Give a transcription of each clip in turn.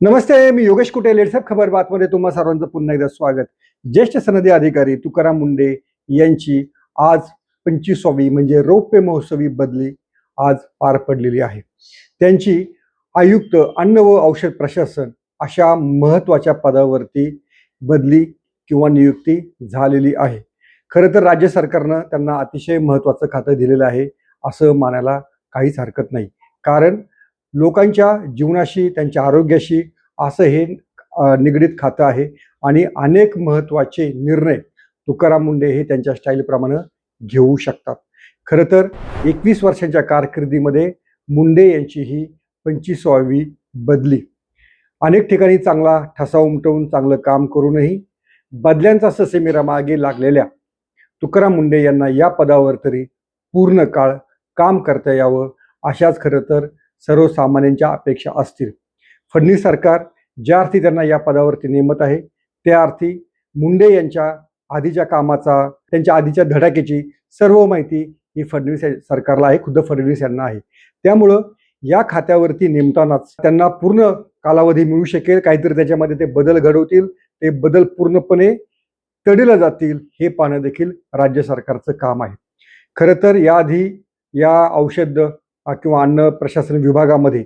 नमस्ते, मी योगेश कुटे. लेट्सअप खबर बातमध्ये तुम्हा सर्वांचं पुन्हा एकदा स्वागत. ज्येष्ठ सनदी अधिकारी तुकाराम मुंढे यांची आज 25वी म्हणजे रौप्य महोत्सवी बदली आज पार पडलेली आहे. त्यांची आयुक्त अन्न व औषध प्रशासन अशा महत्त्वाच्या पदावरती बदली किंवा नियुक्ती झालेली आहे. खरं तर राज्य सरकारनं त्यांना अतिशय महत्त्वाचं खातं दिलेलं आहे असं मानायला काहीच हरकत नाही. कारण लोकांच्या जीवनाशी त्यांच्या आरोग्याशी असं हे निगडीत खातं आहे आणि अनेक महत्त्वाचे निर्णय तुकाराम मुंढे हे त्यांच्या स्टाईलप्रमाणे घेऊ शकतात. खरं तर 21 वर्षांच्या कारकिर्दीमध्ये मुंढे यांची ही 25वी बदली. अनेक ठिकाणी चांगला ठसा उमटवून चांगलं काम करूनही बदल्यांचा ससेमिरा मागे लागलेल्या तुकाराम मुंढे यांना या पदावर तरी पूर्ण काळ काम करता यावं अशाच खरं तर सर्वसामान्यांच्या अपेक्षा असतील. फडणवीस सरकार ज्या अर्थी त्यांना या पदावरती नेमत आहे त्या अर्थी मुंढे यांच्या आधीच्या कामाचा, त्यांच्या आधीच्या धडाक्याची सर्व माहिती ही फडणवीस सरकारला आहे, खुद्द फडणवीस यांना आहे. त्यामुळं या खात्यावरती नेमतानाच त्यांना पूर्ण कालावधी मिळू शकेल, काहीतरी त्याच्यामध्ये ते बदल घडवतील, ते बदल पूर्णपणे तडीला जातील हे पाहणं देखील राज्य सरकारचं काम आहे. खरं तर याआधी या औषध किंवा अन्न प्रशासन विभागामध्ये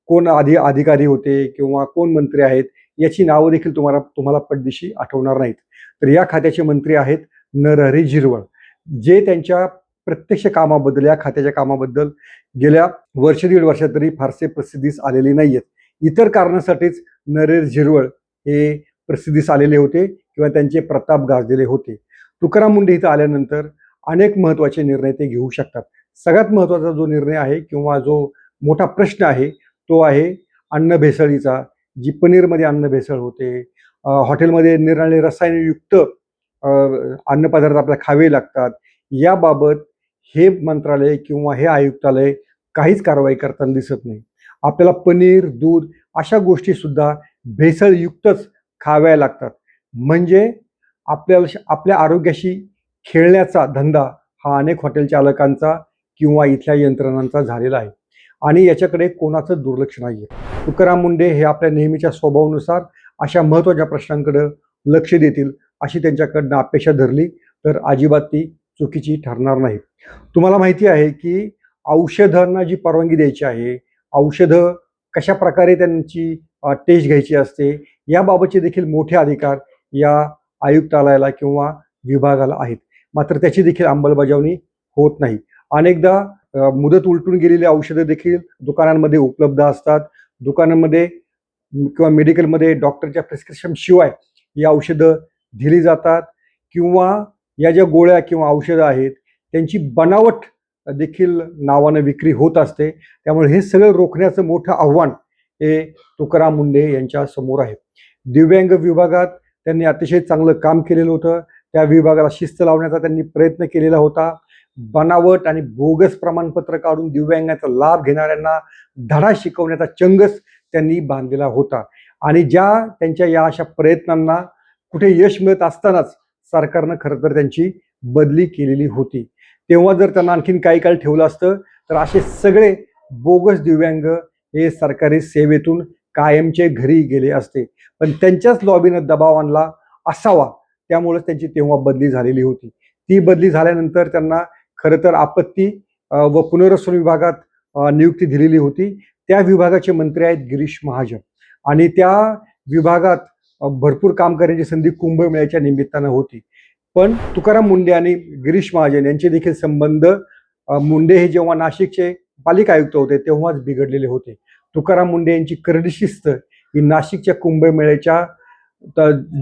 कोण आधी अधिकारी होते किंवा कोण मंत्री आहेत याची नावं देखील तुम्हाला पटदिशी आठवणार नाहीत. तर या खात्याचे मंत्री आहेत नरहरी झिरवळ, जे त्यांच्या प्रत्यक्ष कामाबद्दल, या खात्याच्या कामाबद्दल गेल्या वर्ष दीड वर्षात तरी फारसे प्रसिद्धीस आलेले नाही आहेत. इतर कारणासाठीच नरहरी झिरवळ हे प्रसिद्धीस आलेले होते किंवा त्यांचे प्रताप गाजलेले होते. तुकाराम मुंढे इथं आल्यानंतर अनेक महत्त्वाचे निर्णय ते घेऊ शकतात. सगळ्यात महत्त्वाचा जो निर्णय आहे किंवा जो मोठा प्रश्न आहे तो आहे अन्न भेसळीचा. जी पनीरमध्ये अन्न भेसळ होते, हॉटेलमध्ये निराळे रसायनयुक्त अन्नपदार्थ आपल्याला खावे लागतात, याबाबत हे मंत्रालय किंवा हे आयुक्तालय काहीच कारवाई करताना दिसत नाही. आपल्याला पनीर, दूध अशा गोष्टीसुद्धा भेसळयुक्तच खाव्या लागतात. म्हणजे आपल्या आरोग्याशी खेळण्याचा धंदा हा अनेक हॉटेल चालकांचा किंवा इथल्या यंत्रणांचा झालेला आहे आणि याच्याकडे कोणाचं दुर्लक्ष नाही आहे. तुकाराम मुंढे हे आपल्या नेहमीच्या स्वभावानुसार अशा महत्त्वाच्या प्रश्नांकडे लक्ष देतील अशी त्यांच्याकडनं अपेक्षा धरली तर अजिबात ती चुकीची ठरणार नाही. तुम्हाला माहिती आहे की औषधांना जी परवानगी द्यायची आहे, औषधं कशा प्रकारे त्यांची टेस्ट घ्यायची असते, याबाबतचे देखील मोठे अधिकार या आयुक्तालयाला किंवा विभागाला आहेत. मात्र त्याची देखील अंमलबजावणी होत नाही. अनेकदा मुदत उलटून गेलेली औषधं देखील दुकानांमध्ये उपलब्ध असतात. दुकानांमध्ये किंवा मेडिकलमध्ये डॉक्टरच्या प्रिस्क्रिप्शन शिवाय ही औषधं दिली जातात किंवा या ज्या गोळ्या किंवा औषधं आहेत त्यांची बनावट देखील नावानं विक्री होत असते. त्यामुळे हे सगळं रोखण्याचं मोठं आव्हान हे तुकाराम मुंढे यांच्या समोर आहे. दिव्यांग विभागात त्यांनी अतिशय चांगलं काम केलेलं होतं. त्या विभागाला शिस्त लावण्याचा त्यांनी प्रयत्न केलेला होता. बनावट आणि बोगस प्रमाणपत्र काढून दिव्यांगाचा लाभ घेणाऱ्यांना धडा शिकवण्याचा चंगस त्यांनी बांधलेला होता आणि त्यांच्या या अशा प्रयत्नांना कुठे यश मिळत असतानाच सरकारनं खरं तर त्यांची बदली केलेली होती. तेव्हा जर त्यांना आणखीन काही काळ ठेवलं असतं तर असे सगळे बोगस दिव्यांग हे सरकारी सेवेतून कायमचे घरी गेले असते. पण त्यांच्याच लॉबीनं दबाव आणला असावा, त्यामुळेच त्यांची तेव्हा बदली झालेली होती. ती बदली झाल्यानंतर त्यांना खरं तर आपत्ती व पुनर्वसन विभागात नियुक्ती दिलेली होती. त्या विभागाचे मंत्री आहेत गिरीश महाजन आणि त्या विभागात भरपूर काम करण्याची संधी कुंभमेळ्याच्या निमित्तानं होती. पण तुकाराम मुंढे आणि गिरीश महाजन यांचे देखील संबंध मुंढे हे जेव्हा नाशिकचे पालिका आयुक्त होते तेव्हाच बिघडलेले होते. तुकाराम मुंढे यांची करडी शिस्त ही नाशिकच्या कुंभमेळ्याच्या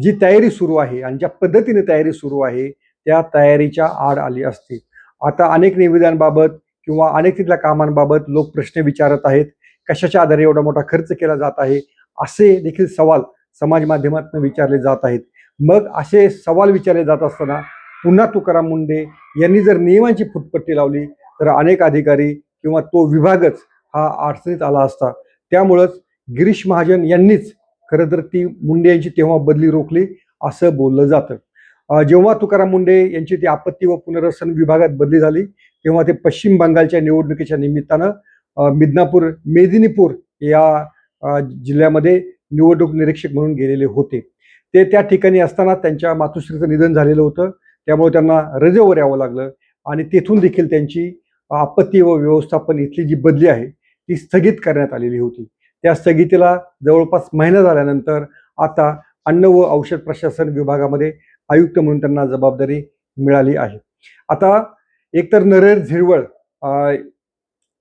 जी तयारी सुरू आहे आणि ज्या पद्धतीने तयारी सुरू आहे त्या तयारीच्या आड आली असते. आता अनेक निविदांबाबत किंवा अनेक तिथल्या कामांबाबत लोक प्रश्न विचारत आहेत. कशाच्या आधारे एवढा मोठा खर्च केला जात आहे असे देखील सवाल समाज माध्यमातून विचारले जात आहेत. मग असे सवाल विचारले जात असताना पुन्हा तुकाराम मुंढे यांनी जर नियमांची फुटपट्टी लावली तर अनेक अधिकारी किंवा तो विभागच हा अडचणीत आला असता. त्यामुळंच गिरीश महाजन यांनीच खरं तर ती मुंढे यांची तेव्हा बदली रोखली असं बोललं जातं. जेव्हा तुकाराम मुंढे यांची ती आपत्ती व पुनर्वसन विभागात बदली झाली तेव्हा ते पश्चिम बंगालच्या निवडणुकीच्या निमित्तानं मेदिनीपूर या जिल्ह्यामध्ये निवडणूक निरीक्षक म्हणून गेलेले होते. ते त्या ठिकाणी असताना त्यांच्या मातोश्रीचं निधन झालेलं होतं, त्यामुळे त्यांना रजेवर यावं लागलं आणि तेथून देखील त्यांची आपत्ती व व्यवस्थापन इथली जी बदली आहे ती स्थगित करण्यात आलेली होती. त्या स्थगितीला जवळपास महिना झाल्यानंतर आता अन्न व औषध प्रशासन विभागामध्ये आयुक्त म्हणून त्यांना जबाबदारी मिळाली आहे. आता एकतर नरहर झिरवळ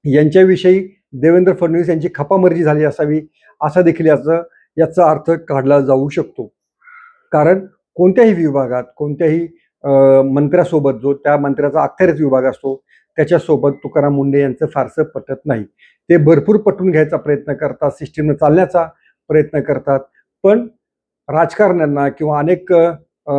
यांच्याविषयी देवेंद्र फडणवीस यांची खपामर्जी झाली असावी असा देखील याचा अर्थ काढला जाऊ शकतो. कारण कोणत्याही विभागात कोणत्याही मंत्र्यासोबत जो त्या मंत्र्याचा अखत्यारीत विभाग असतो त्याच्यासोबत तुकाराम मुंढे यांचं फारसं पटत नाही. ते भरपूर पटवून घ्यायचा प्रयत्न करतात, सिस्टीमनं चालण्याचा प्रयत्न करतात, पण राजकारण्यांना किंवा अनेक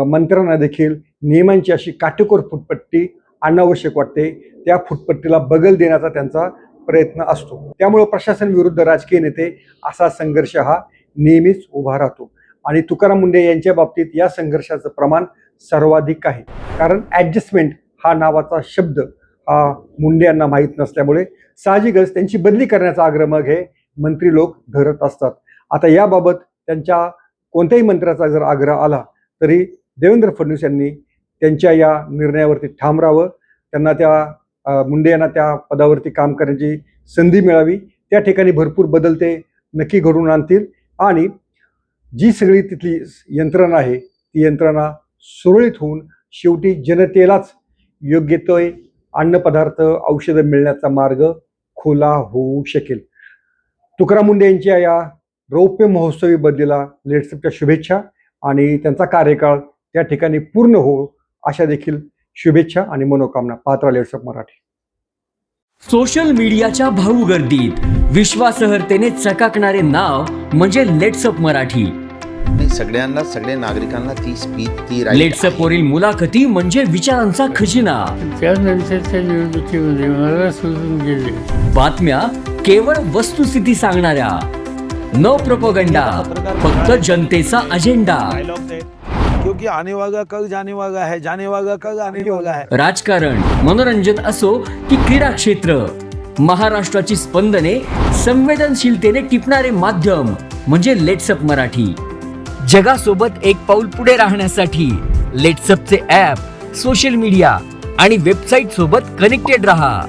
मंत्र्यांना देखील नियमांची अशी काटेकोर फुटपट्टी अनावश्यक वाटते. त्या फुटपट्टीला बगल देण्याचा त्यांचा प्रयत्न असतो. त्यामुळे प्रशासन विरुद्ध राजकीय नेते असा संघर्ष हा नेहमीच उभा राहतो आणि तुकाराम मुंढे यांच्या बाबतीत या संघर्षाचं प्रमाण सर्वाधिक आहे. कारण ॲडजस्टमेंट हा नावाचा शब्द हा मुंडे यांना माहीत नसल्यामुळे साहजिकच त्यांची बदली करण्याचा आग्रह मग हे मंत्री लोक धरत असतात. आता याबाबत त्यांच्या कोणत्याही मंत्र्याचा जर आग्रह आला तरी देवेंद्र फडणवीस यांनी त्यांच्या या निर्णयावरती ठाम राहावं. त्यांना त्या मुंडे यांना त्या पदावरती काम करण्याची संधी मिळावी. त्या ठिकाणी भरपूर बदल ते नक्की घडवून आणतील आणि जी सगळी तिथली यंत्रणा आहे ती यंत्रणा सुरळीत होऊन शेवटी जनतेलाच योग्य तो अन्नपदार्थ औषधं मिळण्याचा मार्ग खुला होऊ शकेल. तुकाराम मुंढे यांच्या या रौप्य महोत्सवी बदलीला लेट्सअपच्या शुभेच्छा आणि त्यांचा कार्यकाळ त्या ठिकाणी पूर्ण हो अशा देखील शुभेच्छा आणि मनोकामना. पाहत राहा लेट्सअप मराठी. सोशल मीडियाच्या भाऊ गर्दीत विश्वासार्हतेने चकाकणारे नाव म्हणजे लेट्सअप मराठी. सगळ्यांना सगळ्या नागरिकांना ती स्पीच ती लेट्सअप वरील मुलाखती म्हणजे विचारांचा खजिना. त्यानंतरच्या निवडणुकीमध्ये मला सोडून गेले. बातम्या केवळ वस्तुस्थिती सांगणाऱ्या, न प्रोपगंडा, फक्त जनतेचा अजेंडा. क्योंकि आने वाला कल जाने वाला है, जाने वाला कल आने वाला है. राजकारण, मनोरंजन असो की क्रीडा क्षेत्र, महाराष्ट्राची स्पंदने संवेदनशीलतेने टिपणारे माध्यम म्हणजे लेट्सअप मराठी. जगासोबत एक पाऊल पुढे राहण्यासाठी लेट्सअपचे ॲप, सोशल मीडिया आणि वेबसाईट सोबत कनेक्टेड रहा.